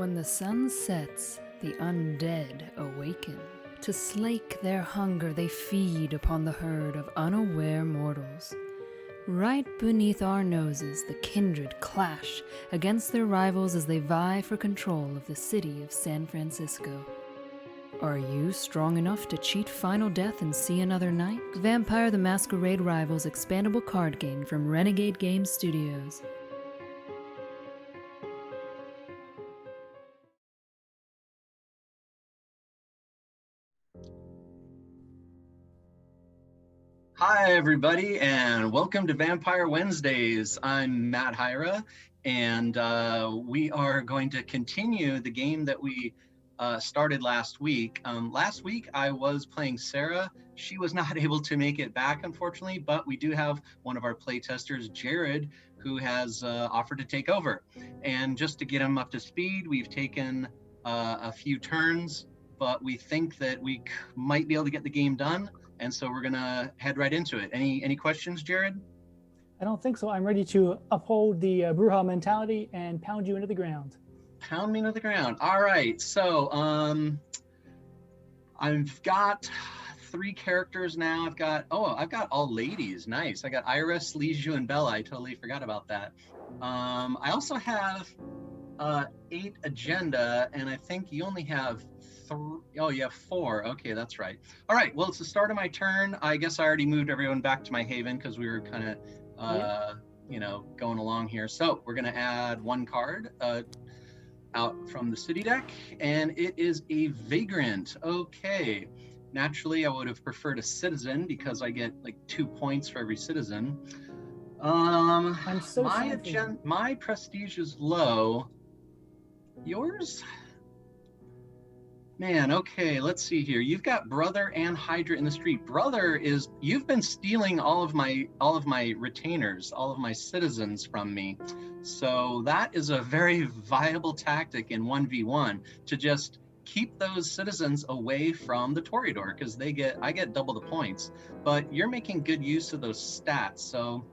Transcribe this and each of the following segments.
When the sun sets, the undead awaken. To slake their hunger, they feed upon the herd of unaware mortals. Right beneath our noses, the kindred clash against their rivals as they vie for control of the city of San Francisco. Are you strong enough to cheat final death and see another night? Vampire the Masquerade Rivals expandable card game from Renegade Game Studios. Hi, everybody, and welcome to Vampire Wednesdays. I'm Matt Hyra, and we are going to continue the game that we started last week. Last week, I was playing Sarah. She was not able to make it back, unfortunately, but we do have one of our playtesters, Jared, who has offered to take over. And just to get him up to speed, we've taken a few turns, but we think that we might be able to get the game done. And so we're gonna head right into it. Any questions, Jared? I don't think so. I'm ready to uphold the Bruja mentality and pound you into the ground. Pound me into the ground. All right. So I've got 3 characters now. I've got all ladies. Nice. I got Iris, Liju, and Bella. I totally forgot about that. I also have 8 agenda, and I think you only have 3. Oh, you have 4. Okay, that's right. All right, well, it's the start of my turn. I guess I already moved everyone back to my haven because we were kind of going along here. So we're gonna add 1 card out from the city deck, and it is a Vagrant. Okay, naturally I would have preferred a citizen because I get like 2 points for every citizen. I'm so my prestige is low. Yours? Man, okay, let's see here. You've got Brother and Hydra in the street. Brother you've been stealing all of my retainers, all of my citizens from me. So that is a very viable tactic in 1v1 to just keep those citizens away from the Toreador, because I get double the points. But you're making good use of those stats, so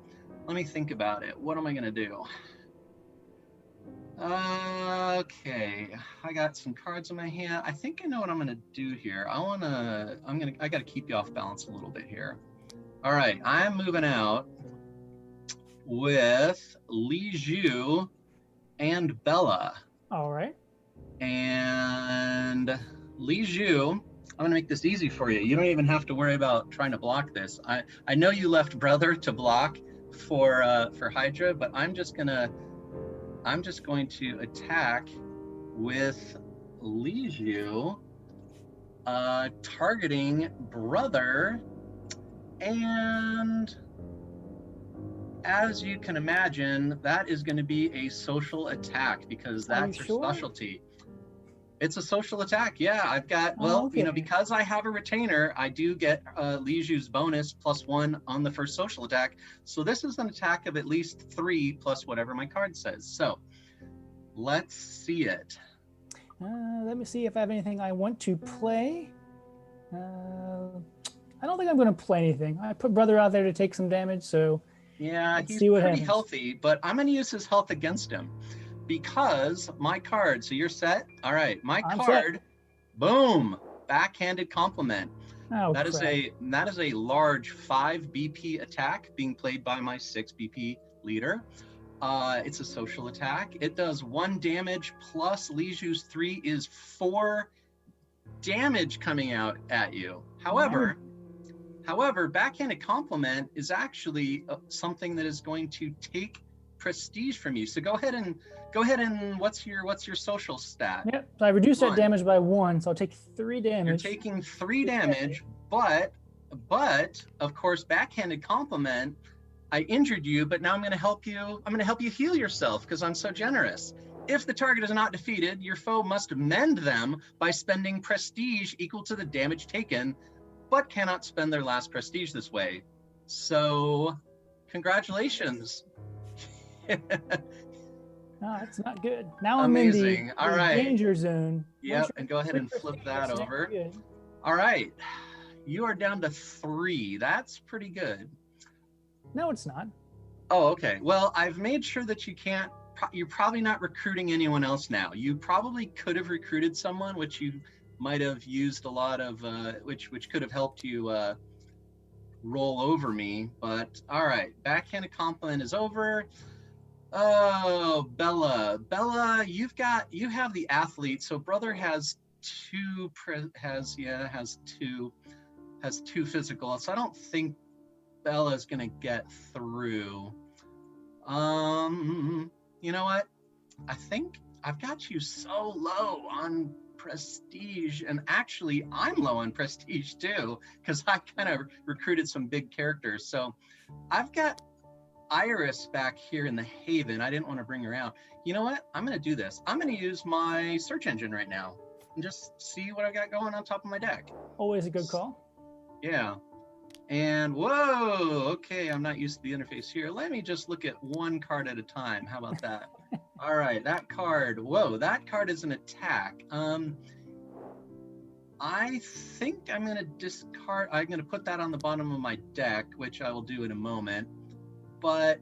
let me think about it. What am I gonna do? Okay, I got some cards in my hand. I think I know what I'm gonna do here. I gotta keep you off balance a little bit here. All right, I'm moving out with Liju and Bella. All right. And Liju, I'm gonna make this easy for you. You don't even have to worry about trying to block this. I know you left Brother to block for Hydra, but I'm just going to attack with Liju, targeting Brother, and as you can imagine, that is going to be a social attack because that's her specialty. It's a social attack, yeah. I've got, because I have a retainer, I do get Liju's bonus +1 on the first social attack. So this is an attack of at least 3 plus whatever my card says. So let's see it. Let me see if I have anything I want to play. I don't think I'm going to play anything. I put Brother out there to take some damage, so yeah, he's pretty healthy, but I'm going to use his health against him. Because my card, so you're set? All right, I'm card, set. Boom, backhanded compliment. Oh, that is a large 5 BP attack being played by my 6 BP leader. It's a social attack. It does 1 damage plus Liju's 3 is 4 damage coming out at you. However, backhanded compliment is actually something that is going to take prestige from you. So go ahead and what's your social stat? Yep. So I reduced that damage by 1, so I'll take 3 damage. You're taking 3 damage, but of course, backhanded compliment, I injured you, but now I'm going to help you heal yourself because I'm so generous. If the target is not defeated, your foe must mend them by spending prestige equal to the damage taken, but cannot spend their last prestige this way. So, congratulations. No, that's not good. Now I'm in the danger zone. Yep, and go ahead and flip that over. All right, you are down to 3. That's pretty good. No, it's not. Oh, okay. Well, I've made sure that you can't you're probably not recruiting anyone else now. You probably could have recruited someone, which you might have used a lot of, which could have helped you roll over me. But all right, backhanded compliment is over. Oh, Bella, you have the athlete. So brother has two physical. So I don't think Bella's gonna get through. You know what? I think I've got you so low on prestige, and actually I'm low on prestige too, because I kind of recruited some big characters. So I've got Iris back here in the Haven. I didn't want to bring her out. You know what? I'm going to do this. I'm going to use my search engine right now and just see what I got going on top of my deck. Always a good call. Yeah. And whoa, okay, I'm not used to the interface here. Let me just look at one card at a time. How about that? All right, that card. Whoa, that card is an attack. I think I'm going to discard. I'm going to put that on the bottom of my deck, which I will do in a moment. But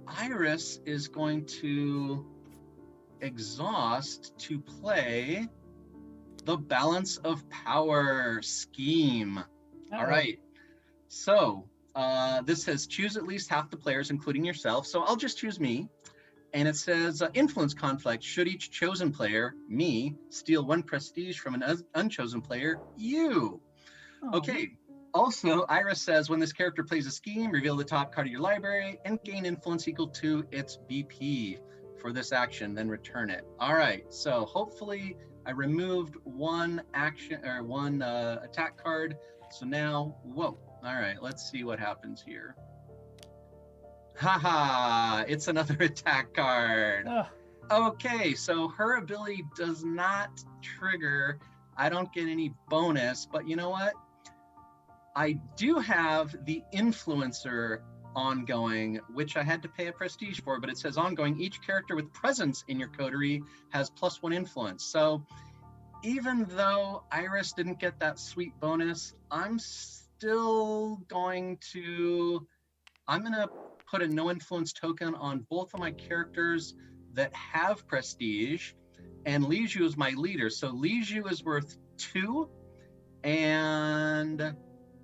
Iris is going to exhaust to play the Balance of Power scheme. Uh-oh. All right. So this says choose at least half the players, including yourself. So I'll just choose me. And it says influence conflict. Should each chosen player, me, steal 1 prestige from an unchosen player, you. Oh. Okay. Also, Iris says when this character plays a scheme, reveal the top card of your library and gain influence equal to its BP for this action, then return it. All right. So hopefully I removed one action or one attack card. So now, whoa. All right. Let's see what happens here. Haha, it's another attack card. Ugh. Okay, so her ability does not trigger. I don't get any bonus, but you know what? I do have the influencer ongoing, which I had to pay a prestige for, but it says ongoing. Each character with presence in your coterie has +1 influence. So even though Iris didn't get that sweet bonus, I'm going to put a no influence token on both of my characters that have prestige, and Liju is my leader. So Liju is worth 2 and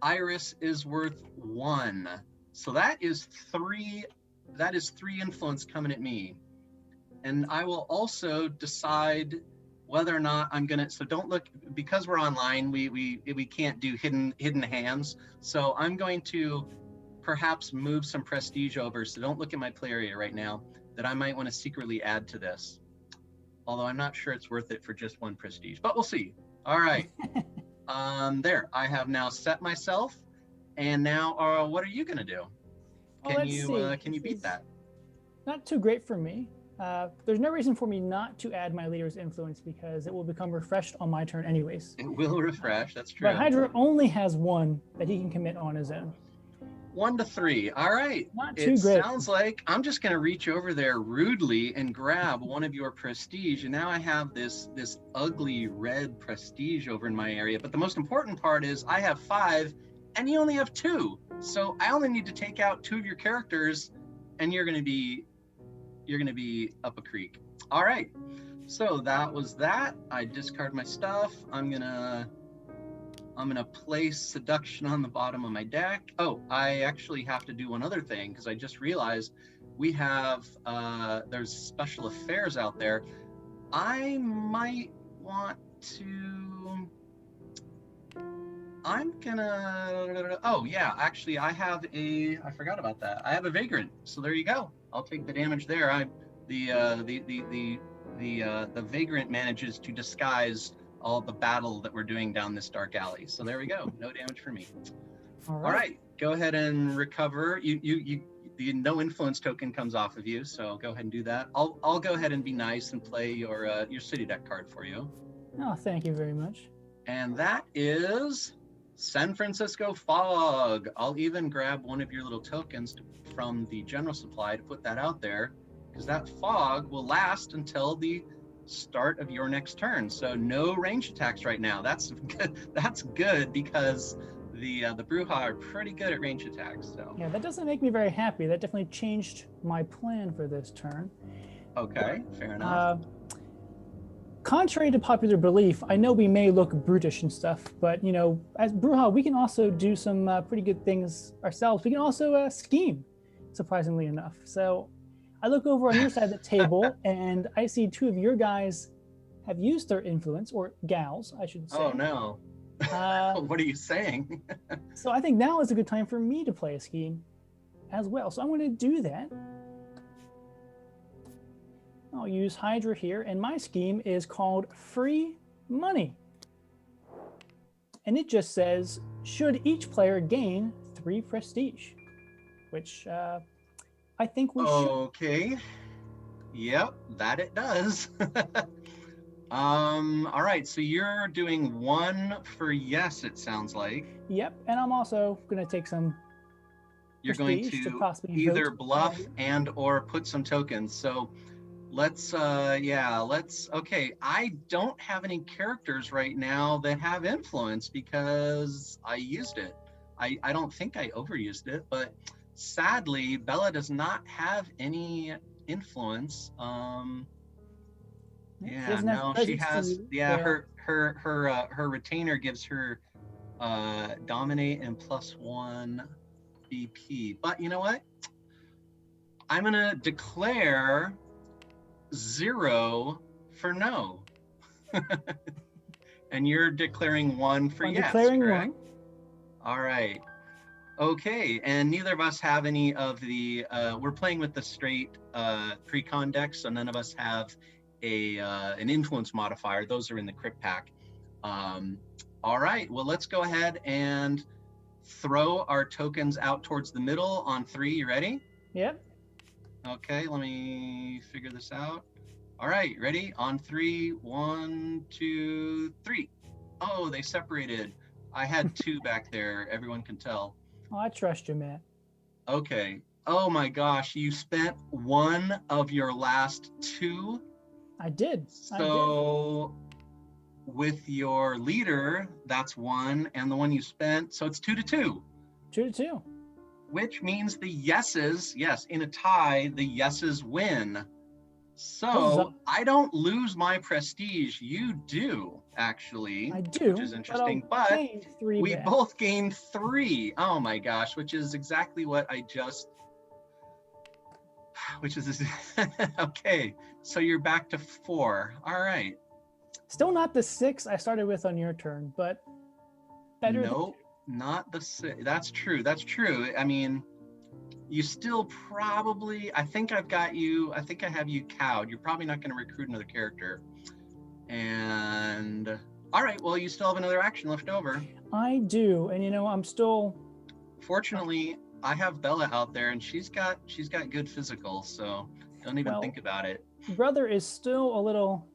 Iris is worth 1. So that is 3 influence coming at me. And I will also decide whether or not I'm gonna, so don't look, because we're online, we can't do hidden hands. So I'm going to perhaps move some prestige over, so don't look at my play area right now, that I might want to secretly add to this. Although I'm not sure it's worth it for just 1 prestige, but we'll see. All right. There, I have now set myself, and now what are you gonna do? Can you beat that? Not too great for me. There's no reason for me not to add my leader's influence because it will become refreshed on my turn anyways. It will refresh, that's true. But Hydra only has 1 that he can commit on his own. 1 to 3. All right. Not too great. Sounds like I'm just going to reach over there rudely and grab 1 of your prestige. And now I have this ugly red prestige over in my area. But the most important part is I have 5 and you only have 2. So I only need to take out 2 of your characters and you're going to be up a creek. All right. So that was that. I discard my stuff. I'm gonna place seduction on the bottom of my deck. Oh, I actually have to do one other thing because I just realized we have there's special affairs out there. I might want to. Oh yeah, actually I forgot about that. I have a vagrant, so there you go. I'll take the damage there. The vagrant manages to disguise all the battle that we're doing down this dark alley. So there we go. No damage for me. All right. Go ahead and recover. The no influence token comes off of you, so go ahead and do that. I'll go ahead and be nice and play your city deck card for you. Oh, thank you very much. And that is San Francisco Fog. I'll even grab one of your little tokens from the general supply to put that out there, because that fog will last until the start of your next turn. So no range attacks right now. That's good. That's good because the Bruja are pretty good at range attacks. So Yeah, that doesn't make me very happy. That definitely changed my plan for this turn. okay, fair enough. Contrary to popular belief, I know we may look brutish and stuff, but as Bruja, we can also do some pretty good things ourselves. We can also scheme, surprisingly enough. So I look over on your side of the table, and I see two of your guys have used their influence, or gals, I should say. Oh no. What are you saying? So I think now is a good time for me to play a scheme as well. So I'm going to do that. I'll use Hydra here, and my scheme is called Free Money. And it just says, should each player gain 3 prestige, which I think we should. Okay. Yep, that it does. All right, so you're doing 1 for yes, it sounds like. Yep, and I'm also going to take some You're going prestige to possibly either vote. bluff and or put some tokens. So let's okay, I don't have any characters right now that have influence because I used it. I don't think I overused it, but sadly Bella does not have any influence. Yeah, no, she has. Yeah, her retainer gives her dominate and +1 BP. But you know what? I'm gonna declare 0 for no. And you're declaring 1 for I'm yes, declaring correct? 1. All right. Okay, and neither of us have any of the, we're playing with the straight pre-con deck, so none of us have an influence modifier. Those are in the crypt pack. All right, well, let's go ahead and throw our tokens out towards the middle on 3. You ready? Yep. Okay, let me figure this out. All right, ready? On 3, 1, 2, 3. Oh, they separated. I had 2 back there, everyone can tell. Oh, I trust you, Matt. Okay. Oh my gosh, you spent 1 of your last 2? I did. So with your leader, that's 1, and the one you spent, so it's 2 to 2. 2 to 2. Which means the yeses, yes, in a tie, the yeses win. So I don't lose my prestige. You do, actually. I do. Which is interesting. But we both gained 3. Oh my gosh, which is exactly what I just. Which is okay. So you're back to 4. All right. Still not the 6 I started with on your turn, but better. Nope, not the 6. That's true. That's true. I mean, you still probably, I think I've got you, I think I have you cowed. You're probably not going to recruit another character. And all right, well, you still have another action left over. I do. And I'm still. Fortunately, I have Bella out there and she's got good physical, so don't even think about it. Brother is still a little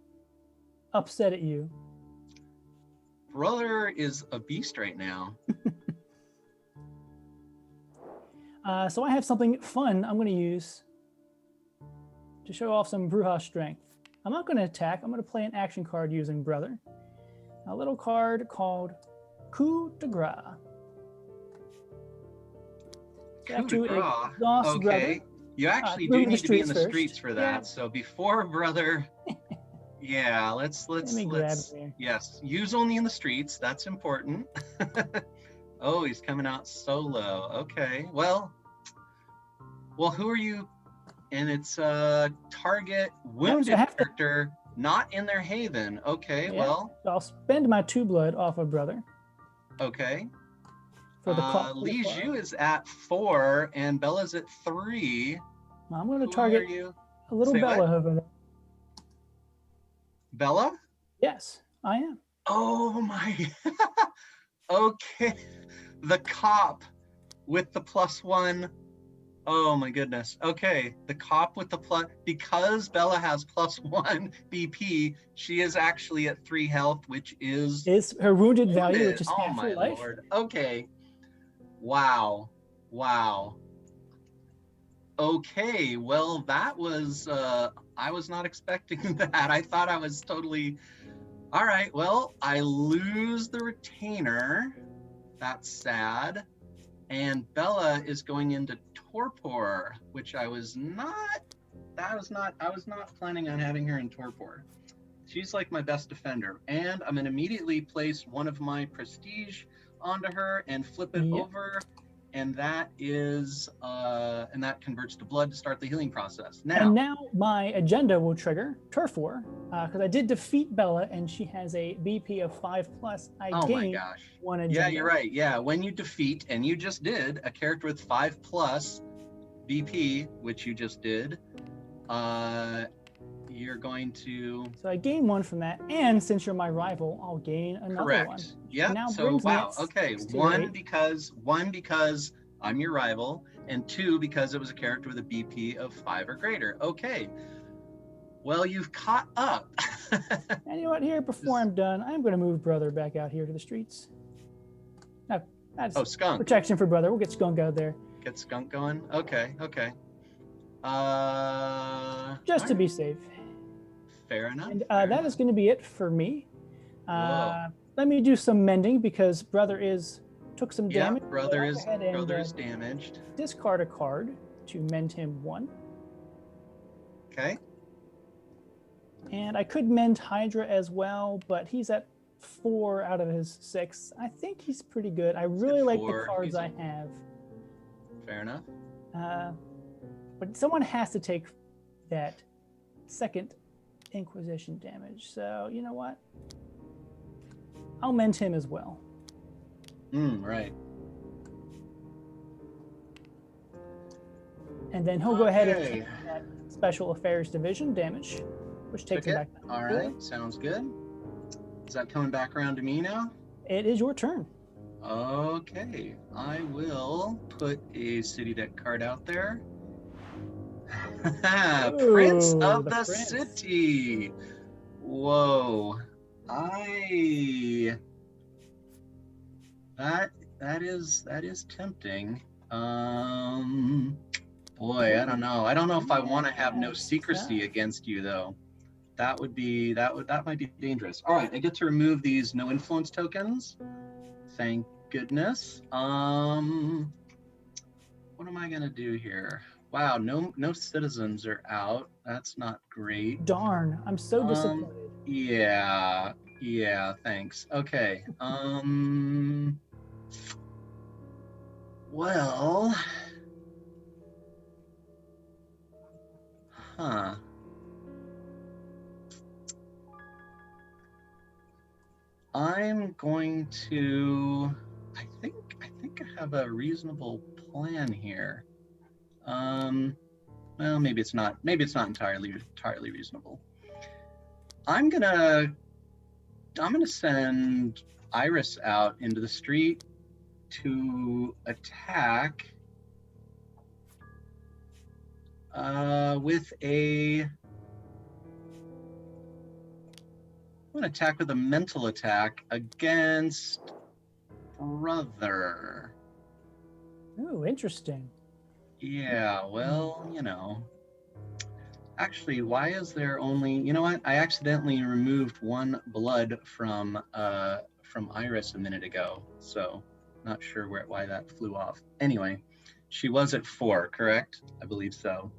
upset at you. Brother is a beast right now. So I have something fun I'm going to use to show off some Bruja strength. I'm not going to attack. I'm going to play an action card using Brother. A little card called Coup de Grace. Okay. Brother. You actually do need to be in the streets for that. Yeah. So before Brother, yeah, let's yes, use only in the streets. That's important. Oh, he's coming out solo. Okay, well, who are you? And it's target wounded character, not in their haven. Okay, yeah. Well. So I'll spend my 2 blood off of Brother. Okay. Li Zhu is at 4 and Bella's at 3. Well, I'm going to target a little Bella over there. Bella? Yes, I am. Oh my. Okay. The cop with the +1. Oh my goodness. Okay. The cop with the because Bella has +1 BP, she is actually at 3 health, which is her wounded value, which is half her life. Lord. Okay. Wow. Okay. Well, that was I was not expecting that. I thought I was totally all right. Well, I lose the retainer. That's sad. And Bella is going into torpor, which I was not planning on having her in torpor. She's like my best defender. And I'm gonna immediately place one of my prestige onto her and flip it over. And that is and that converts to blood to start the healing process. And now my agenda will trigger Turf War, because I did defeat Bella and she has a BP of 5+. I gained one agenda. Yeah, you're right. Yeah, when you defeat, and you just did, a character with 5+ BP, which you just did, you're going to... So I gain one from that, and since you're my rival, I'll gain another one. Yeah, so wow, okay. One because I'm your rival, and 2 because it was a character with a BP of 5 or greater. Okay. Well, you've caught up. And you know what? Here, before I'm done, I'm going to move Brother back out here to the streets. No, that's Skunk. Protection for Brother. We'll get Skunk out there. Get Skunk going? Okay. Just to be safe. Fair enough. And that is going to be it for me. Let me do some mending because Brother took some damage. Yeah, Brother is damaged. Discard a card to mend him 1. Okay. And I could mend Hydra as well, but he's at 4 out of his 6. I think he's pretty good. I really like the cards I have. Fair enough. But someone has to take that second Inquisition damage. So, you know what? I'll mend him as well. Right. And then he'll go ahead and take that Special Affairs Division damage, which takes him back. All right, sounds good. Is that coming back around to me now? It is your turn. Okay, I will put a city deck card out there. Prince of the City. Whoa. That is tempting. Boy, I don't know. I don't know if I want to have no secrecy against you though. That might be dangerous. All right, I get to remove these no influence tokens. Thank goodness. What am I gonna do here? Wow, no citizens are out. That's not great. Darn, I'm so disappointed. Yeah, thanks. Okay. Well, I'm going to, I think I have a reasonable plan here. Well, maybe it's not entirely reasonable. I'm gonna send Iris out into the street to attack with a mental attack against Brother. Ooh, interesting. Yeah, well, you know. Actually, why is there only... You know what? I accidentally removed 1 blood from Iris a minute ago, so not sure why that flew off. Anyway, she was at 4, correct? I believe so.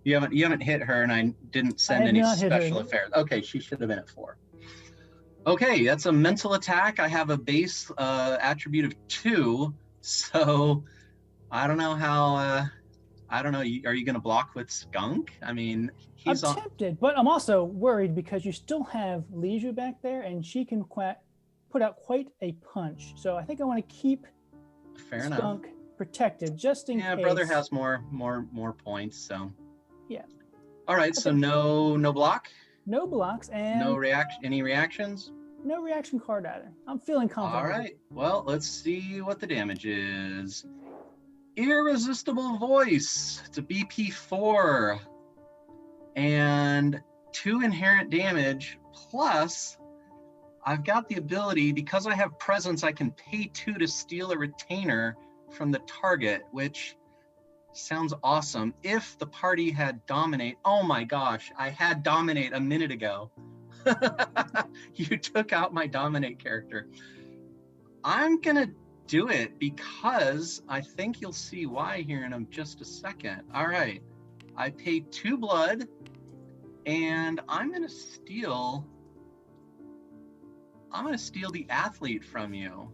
You haven't hit her, and I didn't send any special affairs. Okay, she should have been at 4. Okay, that's a mental attack. I have a base attribute of 2, so I don't know how. I don't know. Are you going to block with Skunk? I mean, I'm tempted, but I'm also worried because you still have Leisure back there, and she can put out quite a punch. So I think I want to keep Skunk protected just in case. Yeah, Brother has more points, so. Yeah. All right, so no block. No blocks and no reaction. Any reactions? No reaction card either. I'm feeling confident. All right. Well, let's see what the damage is. Irresistible Voice. It's a BP 4 and 2 inherent damage. Plus, I've got the ability, because I have presence, I can pay 2 to steal a retainer from the target, which sounds awesome. If the party had Dominate, oh my gosh, I had Dominate a minute ago. You took out my Dominate character. I'm gonna do it because I think you'll see why here in just a second. All right, I pay 2 blood, and I'm gonna steal the athlete from you,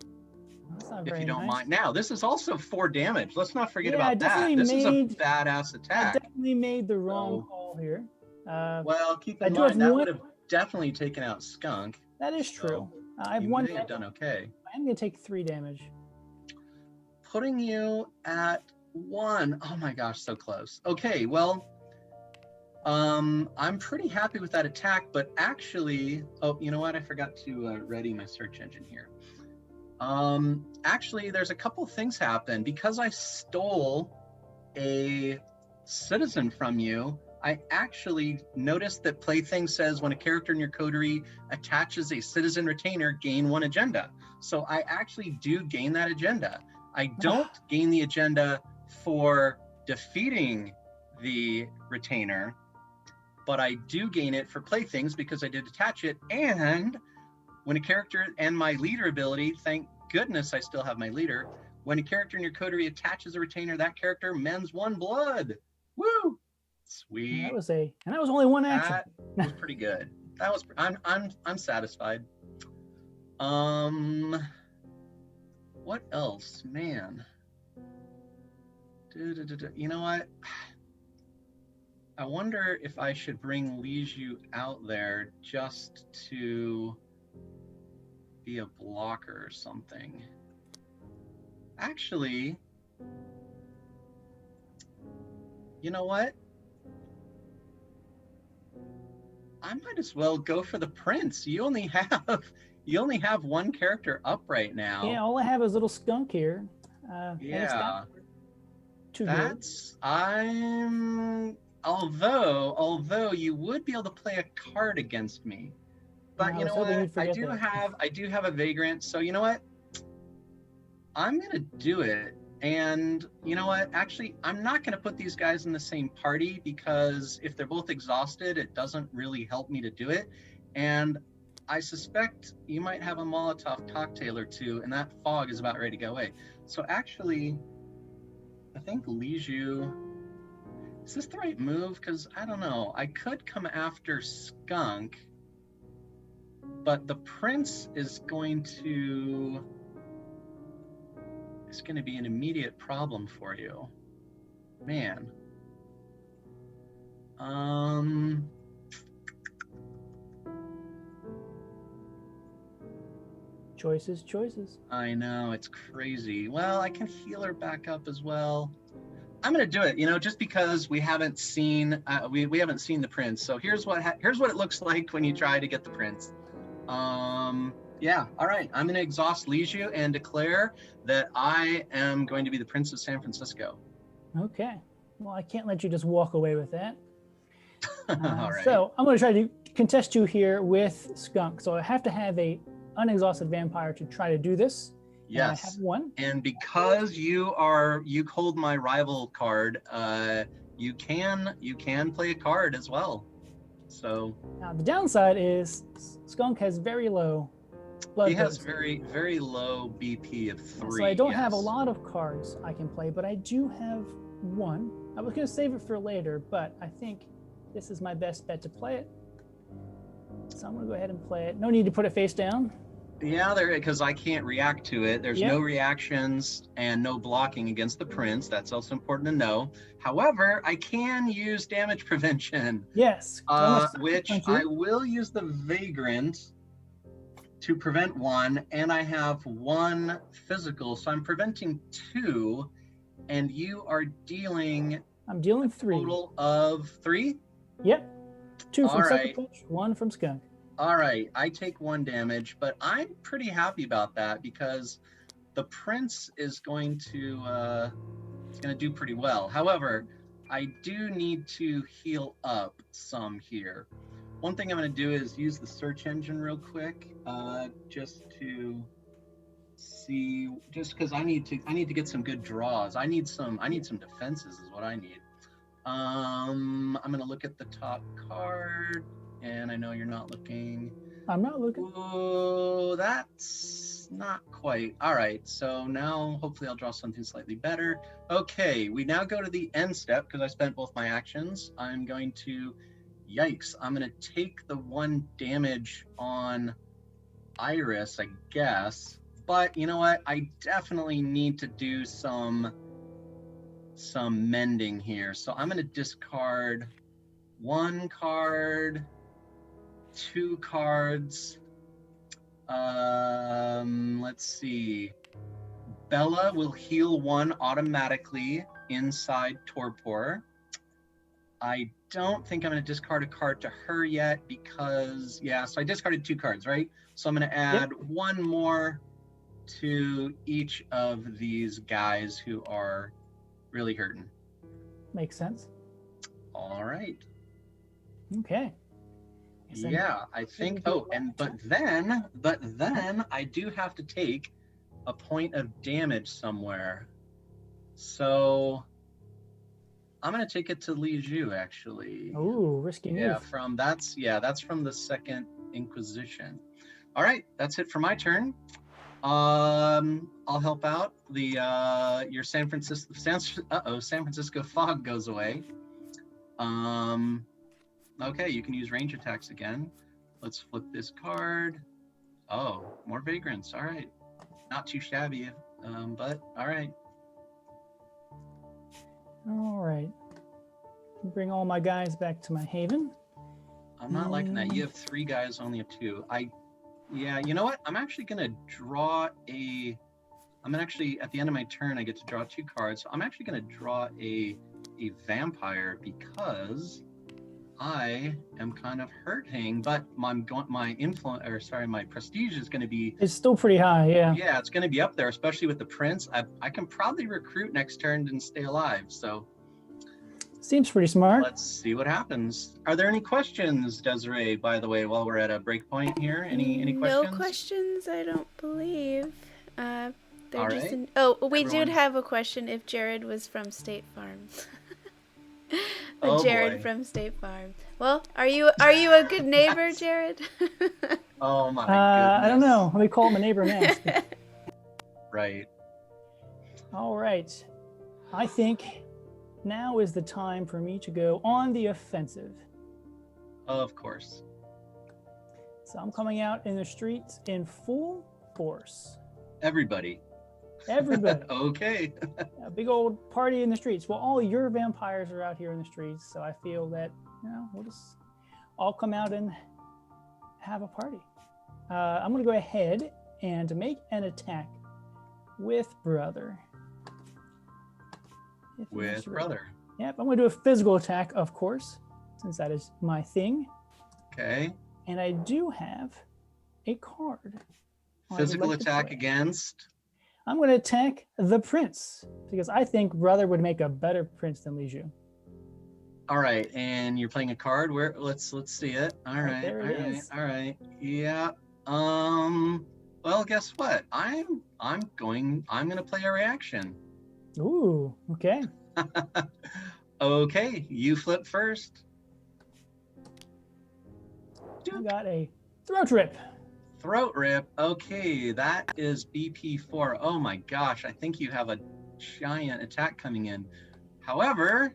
That's not if very you don't nice. mind. Now, this is also 4 damage. Let's not forget Yeah, I about that. definitely This is a made badass I attack. definitely made the wrong So, call here. well, keep I in do have mind that one. would have definitely taken out Skunk. That is So true. I have you one may have damage. done okay. I am gonna take 3 damage. Putting you at 1. Oh my gosh, so close. Okay, well, I'm pretty happy with that attack, but actually, oh, you know what? I forgot to ready my search engine here. Actually, there's a couple things happen. Because I stole a citizen from you, I actually noticed that Plaything says when a character in your coterie attaches a citizen retainer, gain 1 agenda. So I actually do gain that agenda. I don't gain the agenda for defeating the retainer, but I do gain it for Playthings because I did attach it. And when a character and my leader ability, thank goodness I still have my leader, when a character in your coterie attaches a retainer, that character mends 1 blood. Woo! Sweet. And that was only 1 action. That was pretty good. That was I'm satisfied. What else, man? You know what? I wonder if I should bring Liju out there just to be a blocker or something. Actually, you know what? I might as well go for the prince. You only have 1 character up right now. Yeah, all I have is little Skunk here. Yeah. Too That's good. Although you would be able to play a card against me. But you know what? I do have a Vagrant, so you know what? I'm gonna do it. And you know what? Actually, I'm not gonna put these guys in the same party because if they're both exhausted, it doesn't really help me to do it. And I suspect you might have a Molotov cocktail or 2, and that fog is about ready to go away. So actually, I think Liju, is this the right move? Because I don't know. I could come after Skunk, but the prince is going to be an immediate problem for you. Man. Choices. I know, it's crazy. Well, I can heal her back up as well. I'm gonna do it, just because we haven't seen we haven't seen the prince. So here's what it looks like when you try to get the prince. Yeah, all right. I'm gonna exhaust Liju and declare that I am going to be the Prince of San Francisco. Okay. Well, I can't let you just walk away with that. All right. So I'm going to try to contest you here with Skunk. So I have to have a unexhausted vampire to try to do this. Yes. I have 1. And because you hold my rival card, you can play a card as well. So now the downside is Skunk has very low blood. He has very, very low BP of 3. So I don't have a lot of cards I can play, but I do have 1. I was going to save it for later, but I think this is my best bet to play it. So I'm going to go ahead and play it. No need to put it face down. Yeah, because I can't react to it. There's no reactions and no blocking against the prince. That's also important to know. However, I can use damage prevention. Yes. Which I will use the Vagrant to prevent 1, and I have 1 physical, so I'm preventing 2, and you are dealing. I'm dealing 3. Total of 3. Yep. 2 from Sucker Right. Punch, 1 from Skunk. All right, I take 1 damage, but I'm pretty happy about that because the prince is going to do pretty well. However, I do need to heal up some here. One thing I'm going to do is use the search engine real quick, just to see, just because I need to get some good draws. I need some defenses is what I need. I'm going to look at the top card. And I know you're not looking. I'm not looking. Oh, that's not quite. All right, so now hopefully I'll draw something slightly better. Okay, we now go to the end step because I spent both my actions. I'm going to, yikes, I'm going to take the 1 damage on Iris, I guess. But you know what? I definitely need to do some mending here. So I'm going to discard 1 card, 2 cards. Let's see. Bella will heal 1 automatically inside Torpor. I don't think I'm going to discard a card to her yet because, yeah, so I discarded 2 cards, right? So I'm going to add 1 more to each of these guys who are really hurting. Makes sense. All right. Okay. Yeah, I think. Oh, and but then I do have to take a point of damage somewhere. So I'm gonna take it to Li Zhu, actually. Ooh, risky move. Yeah, that's from the Second Inquisition. All right, that's it for my turn. I'll help out. Your San Francisco fog goes away. Okay, you can use range attacks again. Let's flip this card. Oh, more vagrants. All right, not too shabby, but all right. All right. Bring all my guys back to my haven. I'm not liking that. You have 3 guys, only have 2. Yeah, you know what? I'm actually gonna draw a. I'm actually at the end of my turn. I get to draw 2 cards. So I'm actually gonna draw a vampire because I am kind of hurting, but my prestige is going to be. It's still pretty high, yeah. Yeah, it's going to be up there, especially with the prince. I can probably recruit next turn and stay alive. So seems pretty smart. Let's see what happens. Are there any questions, Desiree? By the way, while we're at a break point here, any questions? No questions, I don't believe. All right. We did have a question if Jared was from State Farm. Jared from State Farm. Well, are you a good neighbor, Jared? Oh my goodness. I don't know. Let me call my neighbor and ask. Right. All right. I think now is the time for me to go on the offensive. Of course. So I'm coming out in the streets in full force. Everybody. Okay. A big old party in the streets. Well, all your vampires are out here in the streets, so I feel that, we'll just all come out and have a party. I'm going to go ahead and make an attack with Brother. With Brother. Yep, I'm going to do a physical attack, of course, since that is my thing. Okay. And I do have a card. Physical attack against? I'm going to attack the prince because I think Brother would make a better prince than Li Zhu. All right, and you're playing a card. Where? Let's see it. All right. Yeah. Well, guess what? I'm gonna play a reaction. Ooh. Okay. Okay, you flip first. I got a throat rip. Throat rip. Okay, that is BP4. Oh my gosh, I think you have a giant attack coming in. However,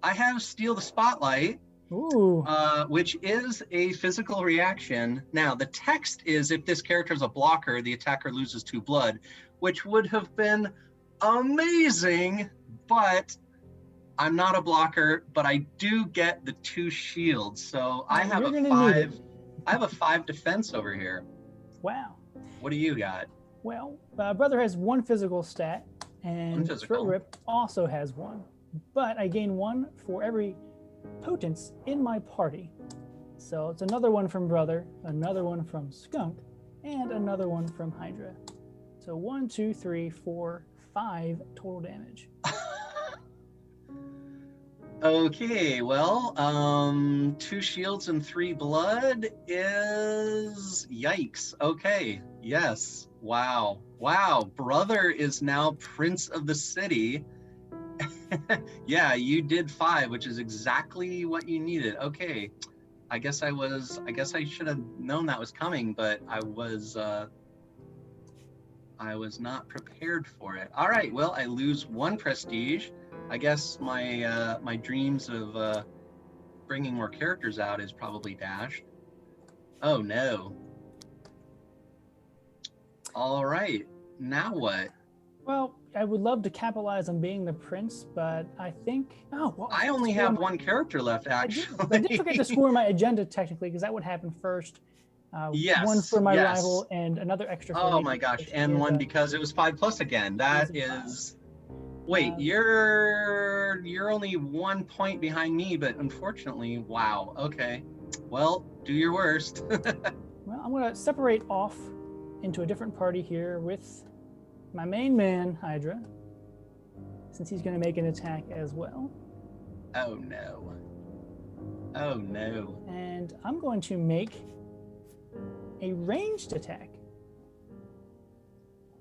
I have Steal the Spotlight, which is a physical reaction. Now, the text is if this character is a blocker, the attacker loses 2 blood, which would have been amazing, but I'm not a blocker, but I do get the 2 shields. So I have a 5 defense over here. Wow. What do you got? Well, Brother has 1 physical stat, and Throat Rip also has 1. But I gain 1 for every potence in my party. So it's another 1 from Brother, another 1 from Skunk, and another 1 from Hydra. So 1, 2, 3, 4, 5 total damage. Okay, well, 2 shields and 3 blood is yikes. Okay, yes. Wow. Brother is now Prince of the City. Yeah, you did 5, which is exactly what you needed. Okay, I guess I should have known that was coming, but I was I was not prepared for it. All right, well, I lose 1 prestige. I guess my dreams of bringing more characters out is probably dashed. Oh no. All right, now what? Well, I would love to capitalize on being the prince, but I think. Oh, well, I only have 1 character left, I actually. did forget to score my agenda technically, because that would happen first. One Yes, for my yes. rival and another extra for Oh me. my gosh, and 1 because it was 5+ again. That is. Wait, you're only 1 point behind me, but unfortunately, wow. Okay, well, do your worst. Well, I'm going to separate off into a different party here with my main man, Hydra, since he's going to make an attack as well. Oh no. Oh no. And I'm going to make a ranged attack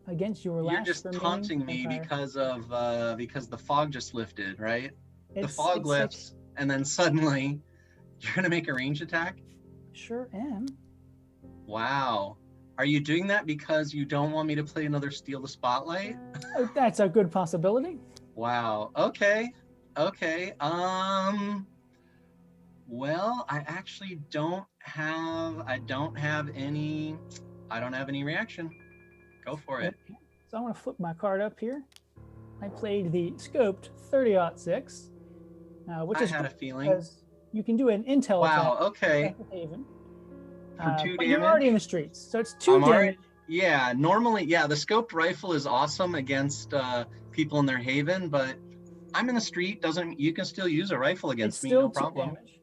against your last. You're just remaining taunting me vampire. because the fog just lifted, right? The It's- fog it's lifts, and then suddenly you're gonna make a range attack? Sure am. Wow. Are you doing that because you don't want me to play another Steal the Spotlight? Oh, that's a good possibility. Wow. Okay. Okay. Well, I actually don't have any reaction. Go for it. Okay. So I'm going to flip my card up here. I played the scoped 30-06, which I is had a good feeling. because you can do an intel Wow, attack okay. at the Haven. For 2 but you're damage? already in the streets, so it's 2 I'm damage. already- Yeah, normally, the scoped rifle is awesome against people in their haven, but I'm in the street. You can still use a rifle It's against me, still no 2 problem. damage.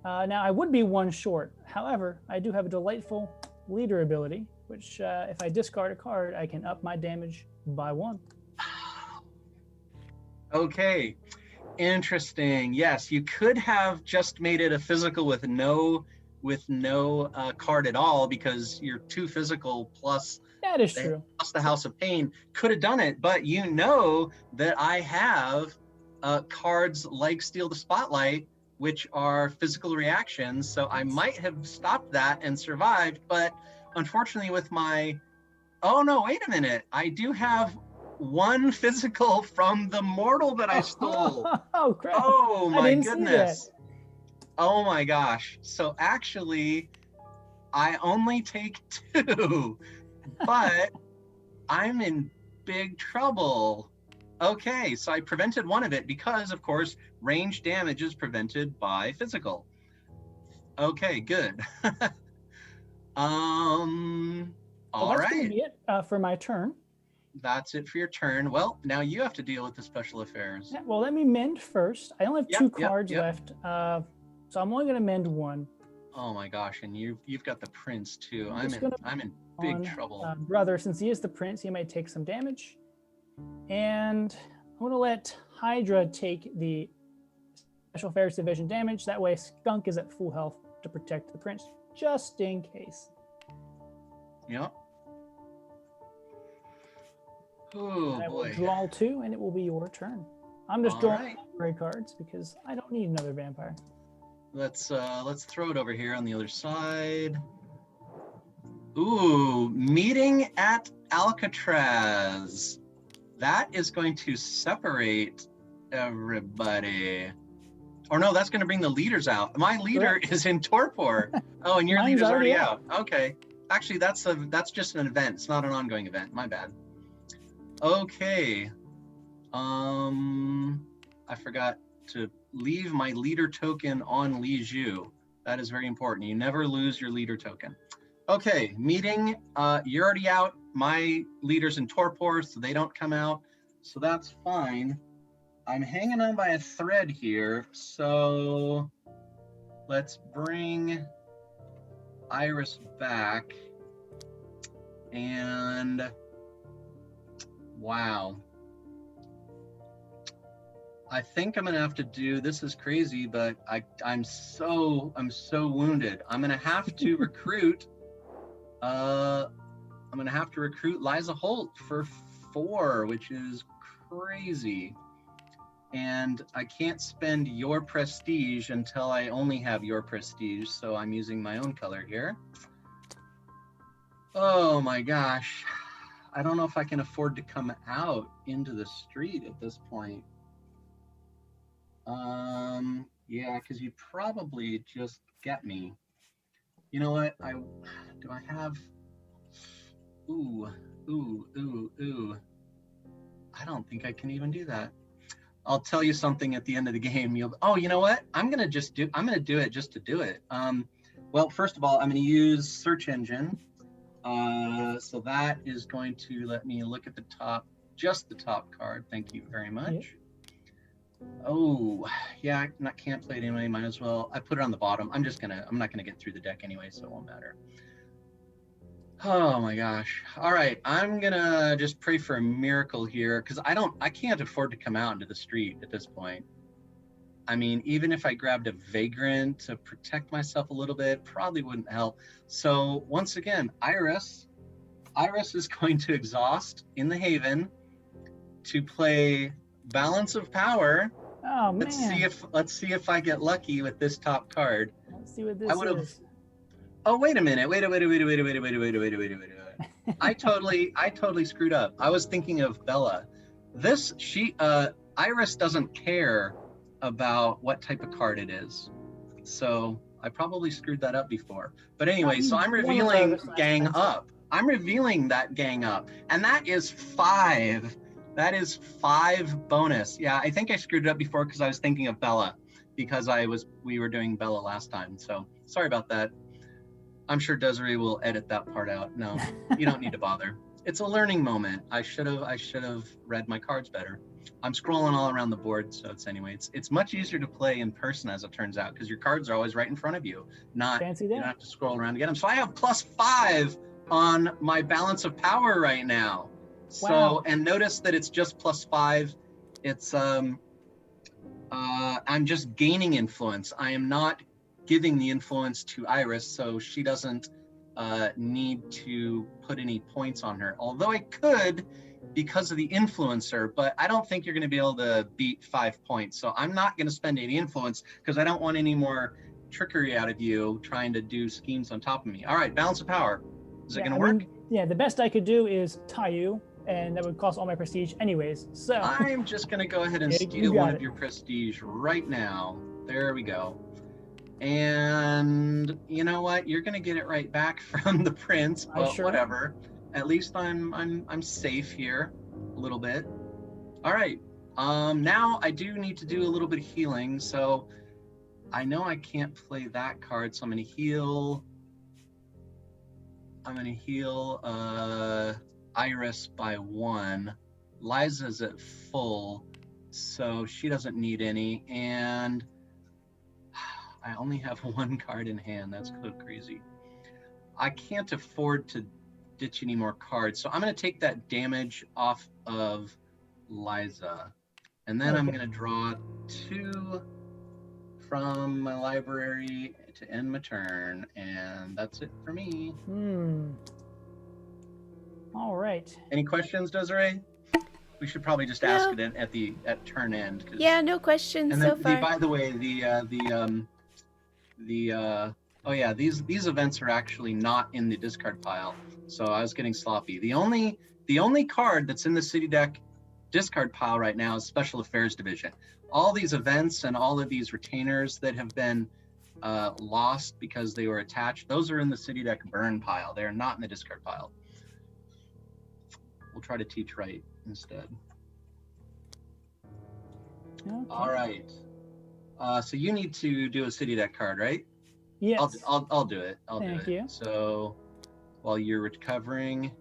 Now I would be 1 short. However, I do have a delightful leader ability, which if I discard a card, I can up my damage by 1. Okay, interesting. Yes, you could have just made it a physical with no card at all, because you're 2 physical plus That is true. the House of Pain could have done it, but you know that I have cards like Steal the Spotlight, which are physical reactions, so I might have stopped that and survived, but unfortunately with my... Oh no, wait a minute. I do have 1 physical from the mortal that I stole. Oh crap! Oh I my didn't see goodness. Oh my gosh. So actually, I only take 2, but I'm in big trouble. Okay, so I prevented 1 of it because, of course, range damage is prevented by physical. Okay, good. All Well, that's right. going to be it for my turn. That's it for your turn. Well, now you have to deal with the special affairs. Yeah, well, let me mend first. I only have Yep, 2 yep, cards yep. left, so I'm only going to mend 1. Oh my gosh, and you've got the prince too. I'm I'm just in gonna big on, trouble. Brother, since he is the prince, he may take some damage. And I'm going to let Hydra take the Special Affairs Division damage. That way, Skunk is at full health to protect the prince, just in case. Yep. Oh And I will boy. draw 2, and it will be your turn. I'm just All drawing right. library cards because I don't need another vampire. Let's throw it over here on the other side. Ooh, meeting at Alcatraz. That is going to separate everybody. Or no, that's going to bring the leaders out. My leader is in torpor. Oh, and your Mine's leader's already already out. Okay. Actually, that's just an event. It's not an ongoing event. My bad. Okay. I forgot to leave my leader token on Li Zhu. That is very important. You never lose your leader token. Okay, meeting. You're already out. My leader's in torpor, so they don't come out. So that's fine. I'm hanging on by a thread here. So let's bring Iris back. And wow. I think I'm gonna have to do, this is crazy, but I'm so wounded. I'm gonna have to recruit Liza Holt for 4, which is crazy. And I can't spend your prestige until I only have your prestige, so I'm using my own color here. Oh my gosh. I don't know if I can afford to come out into the street at this point. Yeah, because you'd probably just get me. You know what? Do I have? Ooh, ooh. I don't think I can even do that. I'll tell you something at the end of the game. Oh, you know what? I'm gonna do it just to do it. Well, first of all, I'm gonna use search engine. So that is going to let me look at the top, just the top card. Thank you very much. Yep. Oh, yeah, I can't play it anyway. Might as well. I put it on the bottom. I'm not gonna get through the deck anyway, so it won't matter. Oh my gosh. All right, I'm gonna just pray for a miracle here because I can't afford to come out into the street at this point. I mean, even if I grabbed a vagrant to protect myself a little bit, probably wouldn't help. So once again, Iris is going to exhaust in the Haven to play Balance of Power. Oh man. Let's see if I get lucky with this top card. Let's see what this is. Oh, wait a minute. Wait. I totally screwed up. I was thinking of Bella. Iris doesn't care about what type of card it is. So I probably screwed that up before. But anyway, so I'm revealing gang up. I'm revealing that gang up. And that is 5. That is 5 bonus. Yeah, I think I screwed it up before because I was thinking of Bella because we were doing Bella last time. So sorry about that. I'm sure Desiree will edit that part out. No, you don't need to bother. It's a learning moment. I should have read my cards better. I'm scrolling all around the board, so it's much easier to play in person as it turns out because your cards are always right in front of you. Fancy that. You don't have to scroll around to get them. So I have +5 on my Balance of Power right now. So wow. And notice that it's just +5. It's I'm just gaining influence. I am not giving the influence to Iris, so she doesn't need to put any points on her. Although I could because of the influencer, but I don't think you're going to be able to beat 5 points. So I'm not going to spend any influence because I don't want any more trickery out of you trying to do schemes on top of me. All right, Balance of Power. Is it going to work? Yeah, the best I could do is tie you, and that would cost all my prestige anyways. So I'm just going to go ahead and steal one of your prestige right now. There we go. And you know what? You're gonna get it right back from the prince, but sure. Whatever. At least I'm safe here a little bit. All right. Now I do need to do a little bit of healing, so I know I can't play that card, so I'm gonna heal. Iris by 1. Liza's at full, so she doesn't need any, and I only have 1 card in hand. That's so crazy. I can't afford to ditch any more cards. So I'm going to take that damage off of Liza. And then I'm going to draw 2 from my library to end my turn. And that's it for me. All right. Any questions, Desiree? We should probably just ask it at turn end. Yeah, no questions so far. By the way, these events are actually not in the discard pile, so I was getting sloppy. The only card that's in the city deck discard pile right now is Special Affairs Division. All these events and all of these retainers that have been lost because they were attached, those are in the city deck burn pile. They're not in the discard pile. We'll try to teach right instead. Okay. All right. So you need to do a city deck card, right? Yes. I'll do it. Thank you. So while you're recovering,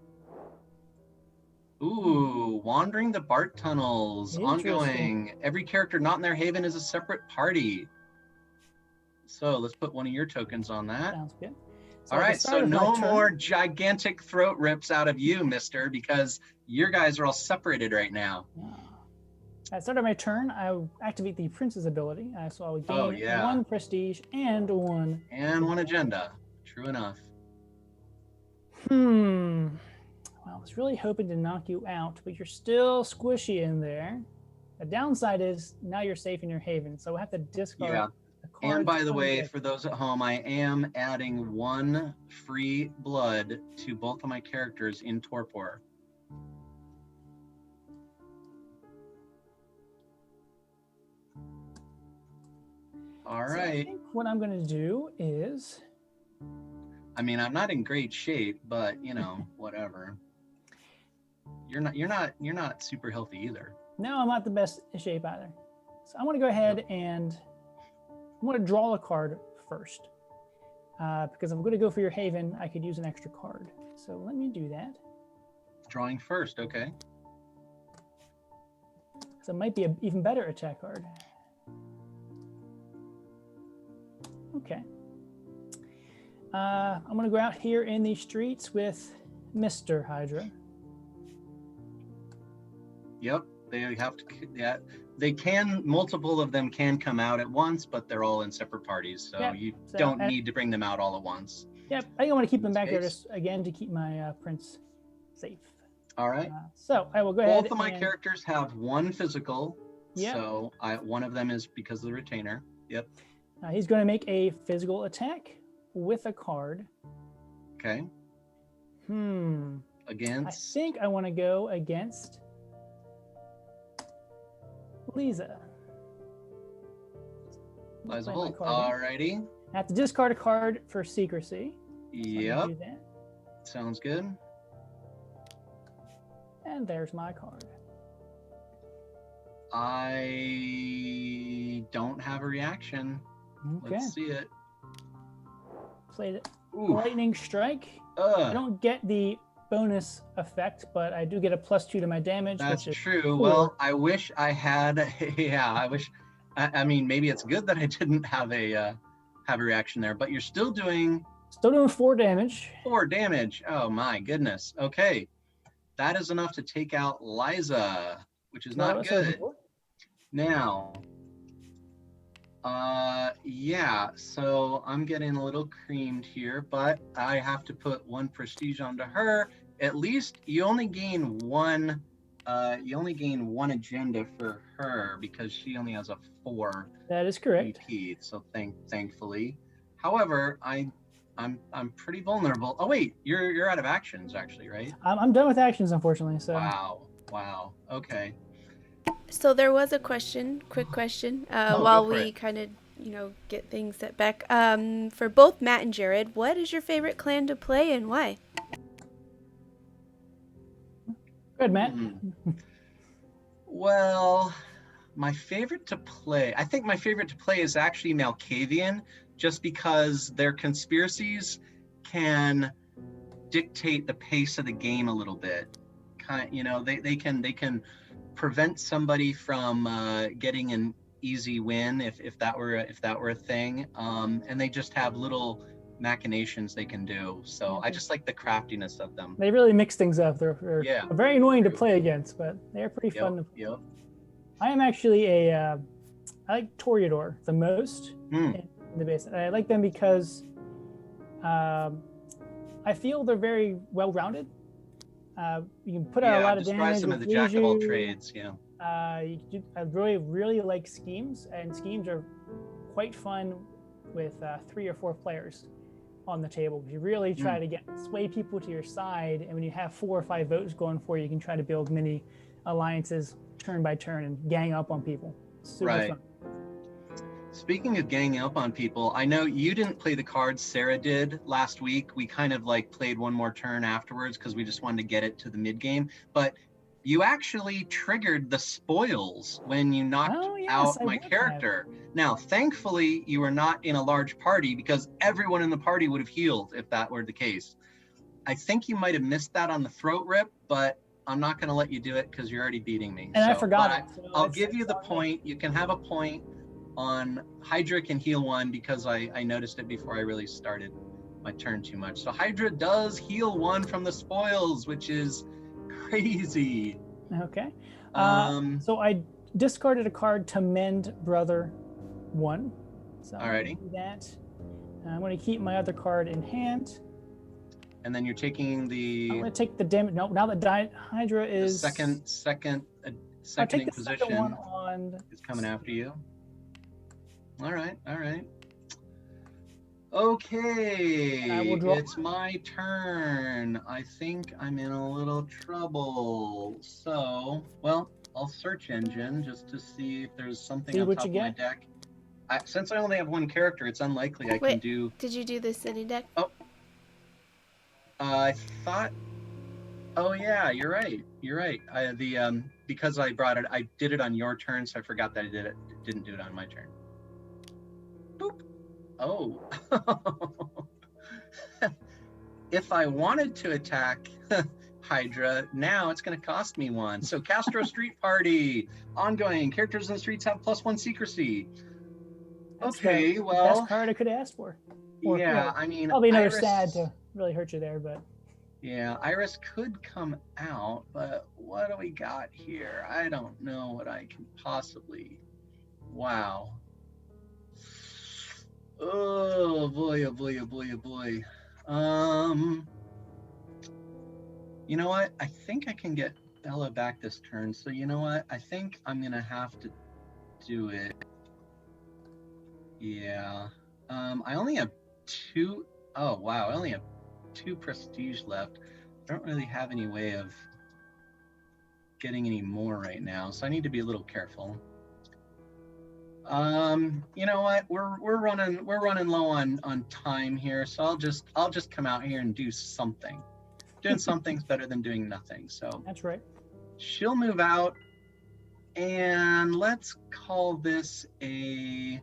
wandering the Bart tunnels, ongoing. Every character not in their haven is a separate party. So let's put one of your tokens on that. Sounds good. So all right. So no more gigantic throat rips out of you, mister, because your guys are all separated right now. At the start of my turn, I will activate the prince's ability. So I would gain 1 prestige and 1 agenda. True enough. Well, I was really hoping to knock you out, but you're still squishy in there. The downside is now you're safe in your haven, so I have to discard. Yeah. And by the way, for those at home, I am adding 1 free blood to both of my characters in Torpor. All So I right. think what I'm going to do is, I mean, I'm not in great shape, but you know, whatever. You're not super healthy either. no, I'm not the best shape either. So I want to go ahead and I want to draw a card first. Because if I'm going to go for your Haven, I could use an extra card. So let me do that. Drawing first, okay. So it might be an even better attack card. Okay. I'm going to go out here in the streets with Mr. Hydra. Yep, they have to. Yeah, they can. Multiple of them can come out at once, but they're all in separate parties, so Yep, you so- don't and- need to bring them out all at once. Yep, I think I want to keep them In back there space. just again to keep my prince safe. All right. So I will go ahead. Both of my and- characters have one physical, Yep. so one of them is because of the retainer. Yep. He's going to make a physical attack with a card. Okay. I Against. think I want to go against Lisa. Liza Play my Holt. card here. Alrighty. I have to discard a card for secrecy. So let me Yep. do that. Sounds good. And there's my card. I don't have a reaction. Okay. Let's see it. Played it. Ooh. Lightning strike. I Ugh. don't get the bonus effect, but I do get a +2 to my damage. That's which is true. cool. Well, I wish I had. Yeah, I wish. I mean, maybe it's good that I didn't have a reaction there. But you're still doing Still doing 4 damage. 4 damage. Oh my goodness. Okay, that is enough to take out Liza, which is not good. Now, yeah. So I'm getting a little creamed here, but I have to put 1 prestige onto her. At least you only gain 1. You only gain 1 agenda for her because she only has a 4 That is correct. EP. So thankfully, however, I'm pretty vulnerable. Oh wait, you're out of actions actually, right? I'm done with actions, unfortunately. So Wow. Okay. So there was a question, quick question, Oh, while go for we it. kind of, get things set back. For both Matt and Jared, what is your favorite clan to play and why? good, Matt. Well, my favorite to play, I think my favorite to play is actually Malkavian, just because their conspiracies can dictate the pace of the game a little bit. They can prevent somebody from getting an easy win if that were a thing. And they just have little machinations they can do. So I just like the craftiness of them. They really mix things up. They're Yeah. very annoying to play against, but they're pretty fun to play. Yep. I am actually I like Toreador the most in the base. I like them because I feel they're very well-rounded. You can put out a lot of describe damage. some of with the jack of all Leisure. trades. Yeah. I really like schemes, and schemes are quite fun with 3 or 4 players on the table. You really try to sway people to your side, and when you have 4 or 5 votes going for you, you can try to build mini alliances turn by turn and gang up on people. Super Right. fun. Speaking of ganging up on people, I know you didn't play the cards, Sarah did last week. We kind of played one more turn afterwards because we just wanted to get it to the mid game. But you actually triggered the spoils when you knocked out my character. Now, thankfully, you were not in a large party because everyone in the party would have healed if that were the case. I think you might have missed that on the throat rip, but I'm not going to let you do it because you're already beating me. And I forgot it. So I'll it's- give you it's the all good. point. You can have a point on Hydra can heal 1 because I noticed it before I really started my turn too much. So Hydra does heal 1 from the spoils, which is crazy. Okay. Um, So I discarded a card to mend brother 1. So I'm gonna Alrighty. do that. I'm going to keep my other card in hand. And then you're taking I'm the going to take the damage. No, now that Hydra is second I'll in take the second position one on. is coming after you. All right. Okay, I will draw. it's my turn. I think I'm in a little trouble. So, well, I'll search engine just to see if there's something See on what top you of my get. deck Since I only have one character, it's unlikely I can Wait. do. Did you do the city deck? Oh, I thought. Oh yeah, you're right. You're right. Because I brought it, I did it on your turn, so I forgot that I didn't do it on my turn. Boop. Oh. If I wanted to attack Hydra, now it's going to cost me one. So Castro Street Party, ongoing. Characters in the streets have +1 secrecy. That's Okay, the well, best card I could have asked for. Or, yeah, I mean, probably another Iris, sad to really hurt you there, but yeah, Iris could come out, but what do we got here? I don't know what I can possibly. Wow. Oh boy, oh boy, oh boy, oh boy. You know what? I think I can get Bella back this turn. So you know what? I think I'm gonna have to do it. Yeah. I only have 2. Oh wow, I only have 2 prestige left. I don't really have any way of getting any more right now, so I need to be a little careful. You know what? We're running low on time here, so I'll just come out here and do something. Doing something's better than doing nothing. So that's right. she'll move out, and let's call this a.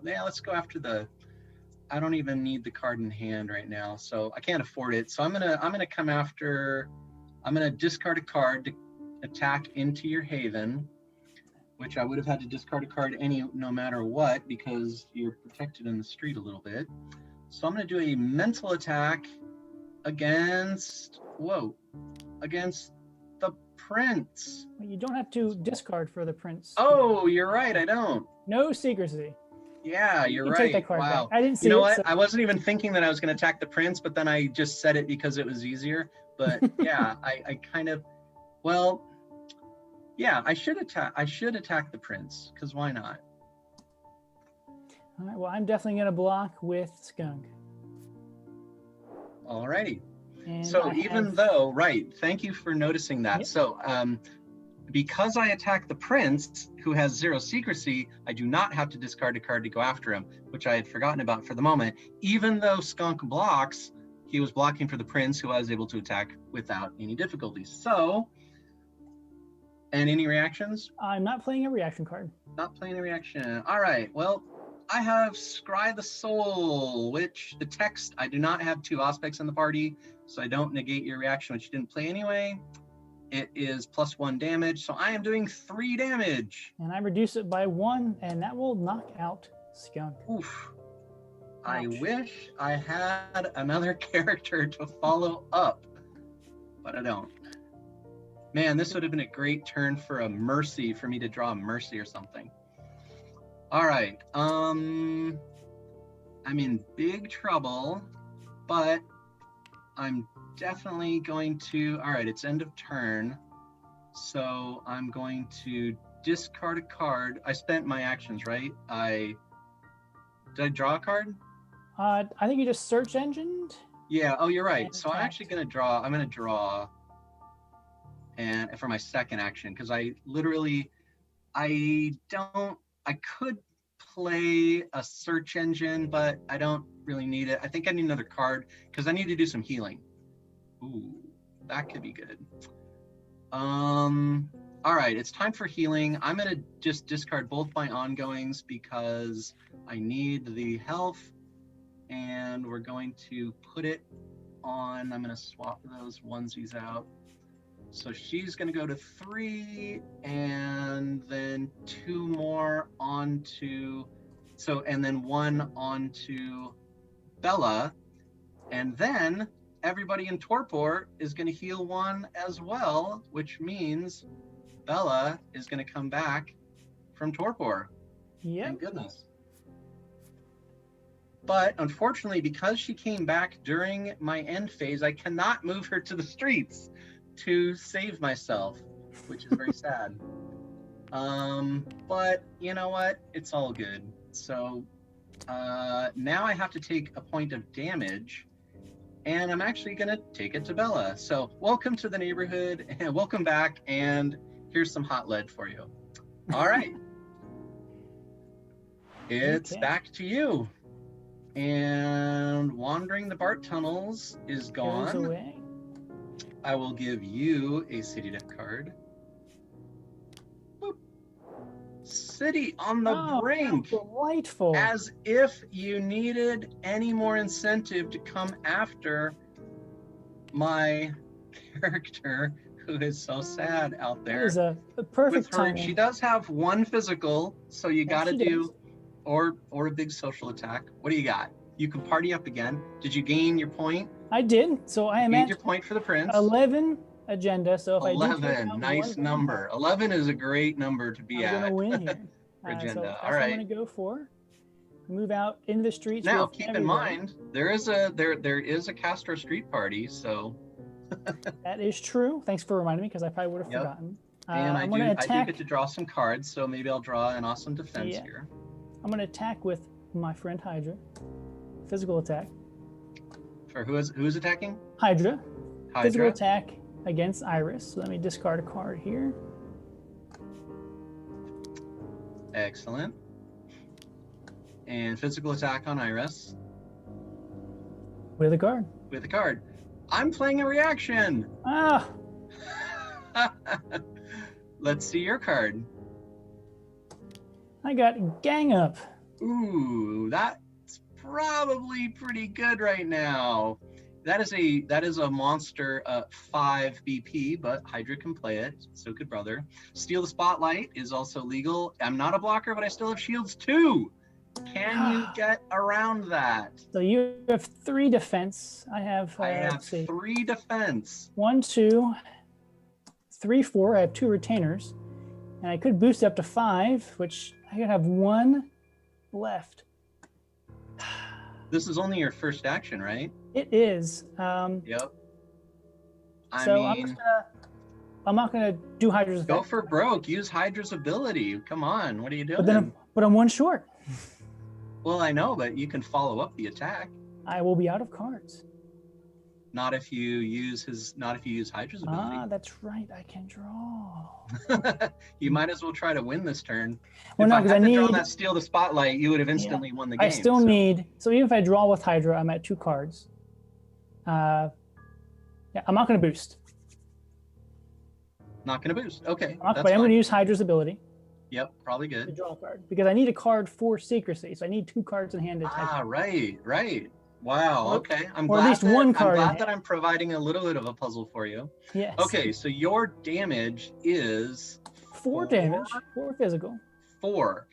Yeah, let's go after the. I don't even need the card in hand right now, so I can't afford it. So I'm gonna come after. I'm gonna discard a card to attack into your haven, which I would have had to discard a card no matter what, because you're protected in the street a little bit. So I'm going to do a mental attack against the prince. Well, you don't have to discard for the prince. Oh, you're right, I don't. No secrecy. Yeah, you're You right. take that card wow. back. I didn't see You know it, what? so- I wasn't even thinking that I was going to attack the prince, but then I just said it because it was easier. But yeah, I kind of, well, yeah, I should attack the prince, because why not? All right, well, I'm definitely going to block with Skunk. Alrighty. And So I even have- though, right, thank you for noticing that. Yep. So because I attack the prince, who has 0 secrecy, I do not have to discard a card to go after him, which I had forgotten about for the moment. Even though Skunk blocks, he was blocking for the prince, who I was able to attack without any difficulty. So, and any reactions? I'm not playing a reaction card. Not playing a reaction. All right, well, I have Scry the Soul, which the text, I do not have 2 aspects in the party, so I don't negate your reaction, which you didn't play anyway. It is +1 damage, so I am doing 3 damage. And I reduce it by 1, and that will knock out Skunk. Oof. I Ouch. wish I had another character to follow up, but I don't. Man, this would have been a great turn for a mercy, for me to draw a mercy or something. All right, I'm in big trouble, but I'm definitely going to, all right, it's end of turn, so I'm going to discard a card. I spent my actions, right? Did I draw a card? I think you just search engined. Yeah, oh, you're right. And So I'm actually going to draw, and for my second action, because I could play a search engine, but I don't really need it. I think I need another card because I need to do some healing. Ooh, that could be good. All right, it's time for healing. I'm gonna just discard both my ongoings because I need the health, and we're going to put it on. I'm gonna swap those onesies out. So she's going to go to 3, and then 2 more onto, and then 1 onto Bella, and then everybody in Torpor is going to heal 1 as well, which means Bella is going to come back from Torpor. Yep. Thank goodness. But unfortunately, because she came back during my end phase, I cannot move her to the streets to save myself, which is very sad. But you know what? It's all good. So now I have to take a point of damage, and I'm actually gonna take it to Bella. So welcome to the neighborhood, and welcome back, and Here's some hot lead for you. All right. It's Okay. back to you. And Wandering the Bart Tunnels is Goes gone. away. I will give you a city deck card. Boop. City on the Oh, brink. delightful. As if you needed any more incentive to come after my character who is so sad out That there. is a With perfect her, timing. she does have one physical, so you Yes, gotta she do, does. or a big social attack. What do you got? You can party up again. Did you gain your point? I did. So I am Gained at your point for the prince. 11 agenda. So if I do take 11, out nice one number. 11 is a great number to be I'm gonna at. win here. For So agenda. that's All what I'm right. gonna go for. Move out in the streets. Now, with keep in everybody. mind, there is a Castro Street party, so. That is true. Thanks for reminding me because I probably would have Yep. forgotten. And I'm gonna I attack. do get to draw some cards, so maybe I'll draw an awesome defense Yeah. here. I'm gonna attack with my friend Hydra. Physical attack. For who's attacking? Hydra. Physical Hydra. attack against Iris. So let me discard a card here. Excellent. And physical attack on Iris With a card. with a card. I'm playing a reaction. Ah, Let's see your card. I got gang up. Ooh, that's probably pretty good right now. That is a monster 5 BP, but Hydra can play it. So could brother. Steal the Spotlight is also legal. I'm not a blocker, but I still have shields too. Can you get around that? So you have 3 defense. I have. I have let's see. 3 defense. 1, 2, 3, 4. I have 2 retainers, and I could boost it up to 5, which I could have 1 left. This is only your first action, right? It is. Yep. So I'm not gonna do Hydra's effect. Go for broke. Use Hydra's ability. Come on. What are you doing? But I'm 1 short. Well, I know, but you can follow up the attack. I will be out of cards. Not if you use Hydra's ability. Ah, that's right. I can draw. You might as well try to win this turn. Well, If no, I because had I to draw need. that Steal the Spotlight, you would have instantly won the game. I still so. need. So even if I draw with Hydra, I'm at 2 cards. Yeah, I'm not going to boost. Not going to boost. Okay, But that's I'm going fine. to use Hydra's ability Yep, probably to good. draw a card because I need a card for secrecy. So I need 2 cards in hand to attack. Ah, right. Wow. Or- Okay, I'm or at glad least that, one card I'm in glad that I'm providing a little bit of a puzzle for you. Yes. Okay, so your damage is 4 damage, 4 physical. 4.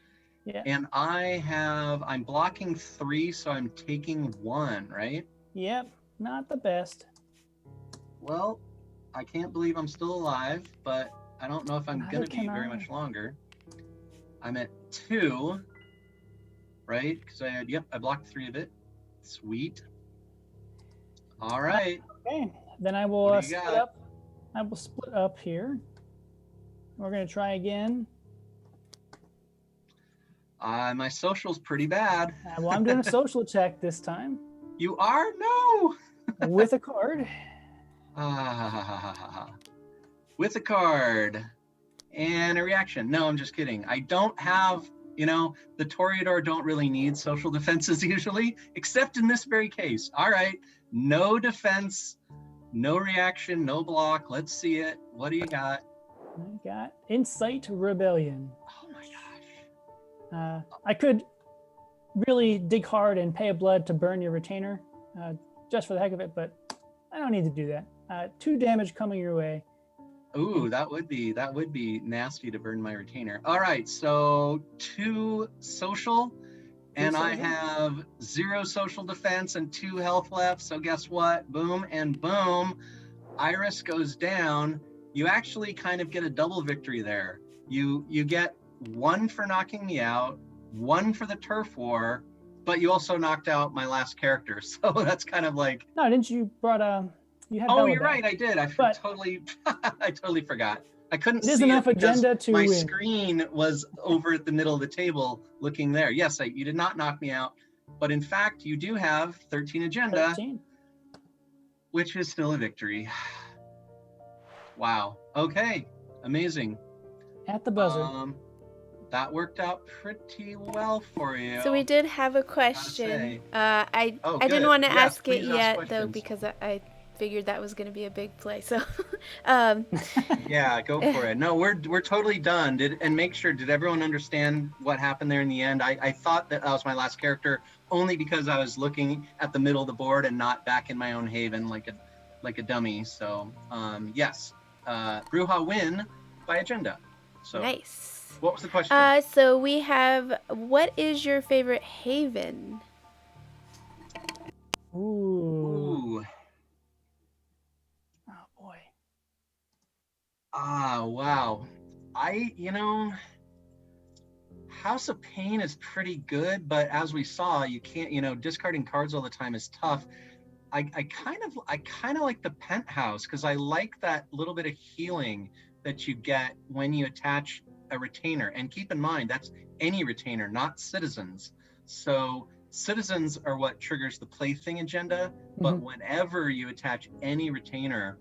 Yeah. And I'm blocking 3, so I'm taking 1, right? Yep. Not the best. Well, I can't believe I'm still alive, but I don't know if I'm Neither going to be can very I. much longer. I'm at 2, right? Because I blocked 3 of it. Sweet. All right. Okay. Then I will What do you split got? up. I will split up here. We're going to try again. My social's pretty bad. Well, I'm doing a social check this time You are? No! with a card. With a card and a reaction. No, I'm just kidding. I don't have, the Toreador don't really need social defenses usually, except in this very case. All right, no defense, no reaction, no block. Let's see it. What do you got? I got Incite Rebellion. Oh my gosh. I could really dig hard and pay a blood to burn your retainer, just for the heck of it, but I don't need to do that. 2 damage coming your way. Ooh, that would be nasty to burn my retainer. All right, so 2 social, and I social. have 0 social defense and 2 health left. So guess what? Boom and boom. Iris goes down. You actually kind of get a double victory there. You get 1 for knocking me out, 1 for the turf war, but you also knocked out my last character. So that's kind of like. No, didn't you brought you had Oh, Bella you're back. right. I did. I totally forgot. I couldn't It is see enough it because agenda to my win. screen was over at the middle of the table looking there. Yes, you did not knock me out, but in fact, you do have 13 agenda, 13. which is still a victory. Wow. Okay. Amazing. At the buzzer. That worked out pretty well for you. So we did have a say. question. Oh, I good. didn't want to Yes, ask it please ask yet though questions. because I figured that was going to be a big play. So Yeah, go for it. No, we're totally done. And make sure, did everyone understand what happened there in the end? I thought that was my last character only because I was looking at the middle of the board and not back in my own haven like a dummy. So yes, Bruja win by agenda. So nice. what was the question? So we have, what is your favorite haven? Ooh. Ooh. Oh boy. Wow. House of Pain is pretty good, but as we saw, you can't, discarding cards all the time is tough. I kind of like the Penthouse because I like that little bit of healing that you get when you attach a retainer. And keep in mind, that's any retainer, not citizens. So citizens are what triggers the plaything agenda, but whenever you attach any retainer,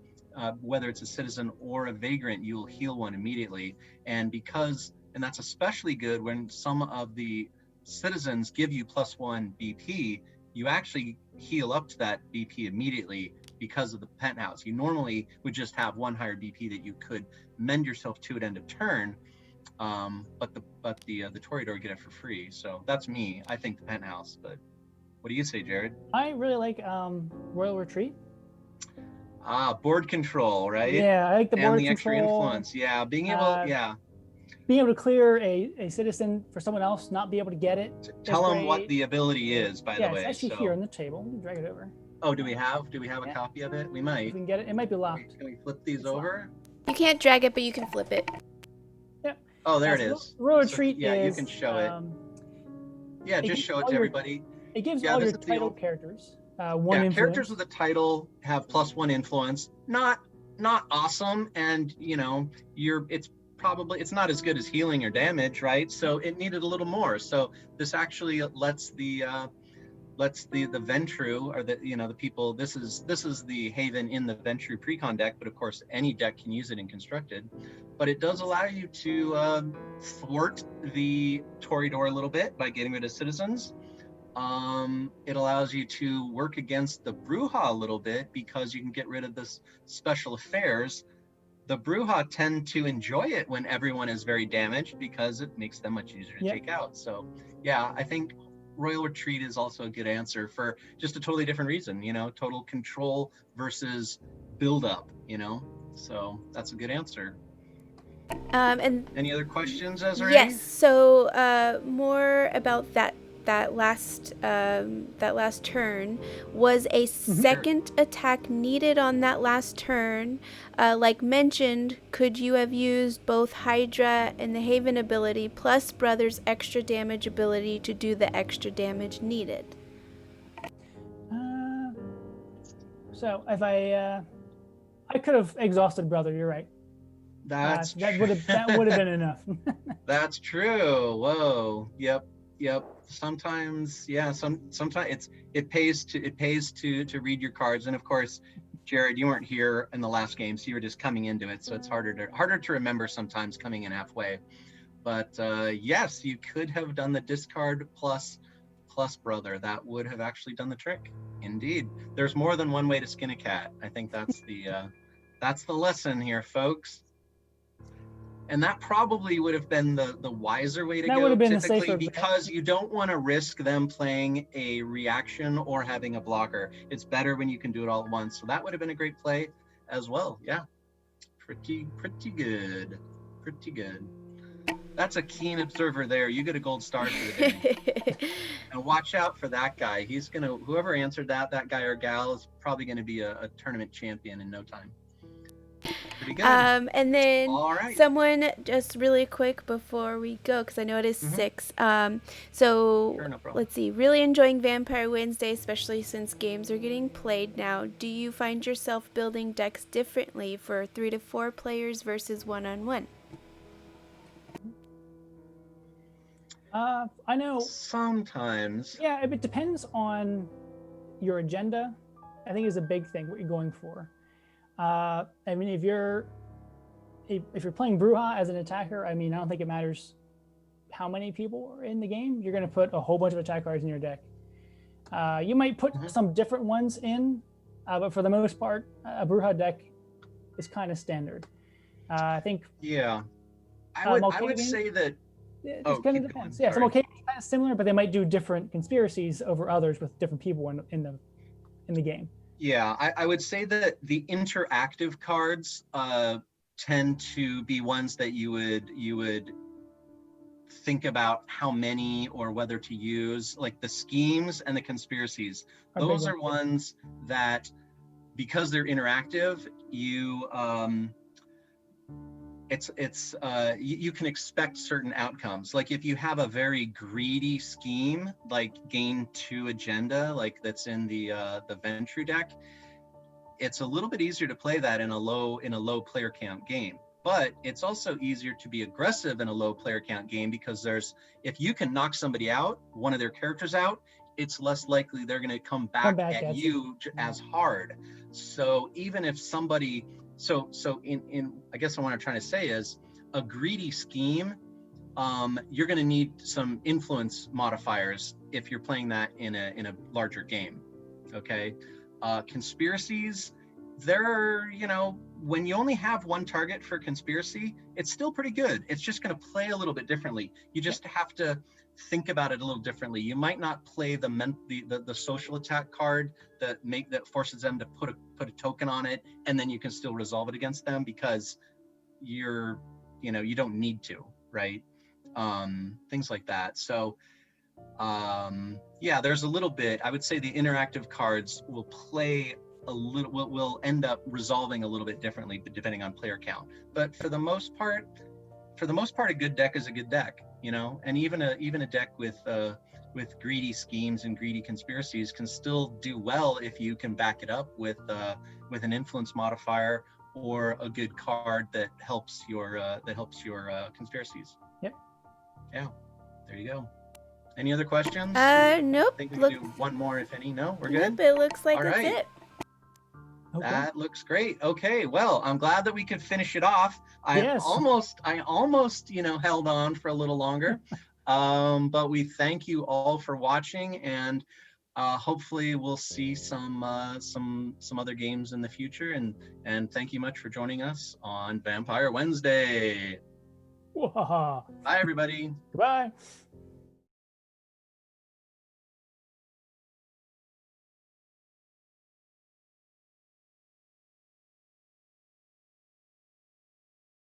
whether it's a citizen or a vagrant, you will heal one immediately. And that's especially good when some of the citizens give you +1 BP, you actually heal up to that BP immediately because of the Penthouse. You normally would just have one higher BP that you could mend yourself to at end of turn, but the Toreador get it for free. So that's me. I think the Penthouse. But what do you say, Jared? I really like Royal Retreat. Board control, right? Yeah, I like the board and the extra control. influence. Yeah, being able, being able to clear a citizen for someone else, not be able to get it. Tell them what the ability is, by the way. Yeah, it's actually here on the table. We can drag it over. Oh, do we have a copy of it? We might. If we can get it. It might be locked. Can we flip these over? You can't drag it, but you can flip it. Yep. Oh, there it is. Royal Retreat is. Yeah, you can show it. Yeah, just show it to everybody. It gives all your title characters one influence. Characters with a title have +1 influence. Not awesome, and it's not as good as healing or damage, right? So it needed a little more. So this actually lets the Ventru, or the people, this is the haven in the Ventru precon deck, but of course any deck can use it in constructed. But it does allow you to thwart the Toreador a little bit by getting rid of citizens. It allows you to work against the Bruja a little bit because you can get rid of this special affairs. The Bruja tend to enjoy it when everyone is very damaged because it makes them much easier to take out. So yeah, I think Royal Retreat is also a good answer for just a totally different reason, total control versus build up, so that's a good answer. And any other questions, Ezra? Yes. So more about that last turn. Was a second attack needed on that last turn? Like mentioned, could you have used both Hydra and the Haven ability plus Brother's extra damage ability to do the extra damage needed? So if I could have exhausted Brother, you're right. That would have been enough. That's true. Whoa. Yep. Sometimes, sometimes it pays to read your cards. And of course, Jared, you weren't here in the last game, so you were just coming into it. So it's harder to remember sometimes coming in halfway. But yes, you could have done the discard plus Brother. That would have actually done the trick. Indeed, there's more than one way to skin a cat. I think that's the lesson here, folks. And that probably would have been the wiser way to go, would have been typically, the safer because you don't want to risk them playing a reaction or having a blocker. It's better when you can do it all at once. So that would have been a great play as well. Yeah, pretty good. Pretty good. That's a keen observer there. You get a gold star for the day. And watch out for that guy. Whoever answered that guy or gal is probably gonna be a tournament champion in no time. Pretty good. And then right. Someone, just really quick before we go, because I know it is 6. Sure, no let's see. Really enjoying Vampire Wednesday, especially since games are getting played now. Do you find yourself building decks differently for 3 to 4 players versus 1-on-1? I know. Sometimes. Yeah, it depends on your agenda. I think is a big thing what you're going for. I mean, if if you're playing Bruja as an attacker, I mean, I don't think it matters how many people are in the game. You're going to put a whole bunch of attack cards in your deck. You might put some different ones in, but for the most part, a Bruja deck is kind of standard. I think. Yeah, I would say that. It kind of depends. Yeah, some okay kind of similar, but they might do different conspiracies over others with different people in the game. Yeah, I would say that the interactive cards tend to be ones that you would think about how many or whether to use, like the schemes and the conspiracies. Those are ones that, because they're interactive, you you can expect certain outcomes. Like if you have a very greedy scheme, like gain 2 agenda, like that's in the Ventru deck, it's a little bit easier to play that in a low player count game. But it's also easier to be aggressive in a low player count game, because if you can knock somebody out, one of their characters out, it's less likely they're going to come back at you as hard. So even if somebody, so in I guess what I'm trying to say is, a greedy scheme, you're going to need some influence modifiers if you're playing that in a larger game. Okay, conspiracies, they're, when you only have one target for conspiracy, it's still pretty good. It's just going to play a little bit differently. You just have to think about it a little differently. You might not play the social attack card that forces them to put a token on it, and then you can still resolve it against them, because you don't need to, right? Things like that. So yeah, there's a little bit. I would say the interactive cards will play will end up resolving a little bit differently depending on player count. But for the most part, a good deck is a good deck, and even a deck with greedy schemes and greedy conspiracies can still do well if you can back it up with an influence modifier or a good card that helps your conspiracies. Yep. Yeah. There you go. Any other questions? Nope. I think we can do one more, if any. No, we're good? Nope, it looks like All that's right. it. Okay. That looks great. Okay, well, I'm glad that we could finish it off. I almost held on for a little longer. But we thank you all for watching, and hopefully we'll see some other games in the future, and thank you much for joining us on Vampire Wednesday. Bye, Bye everybody. Goodbye.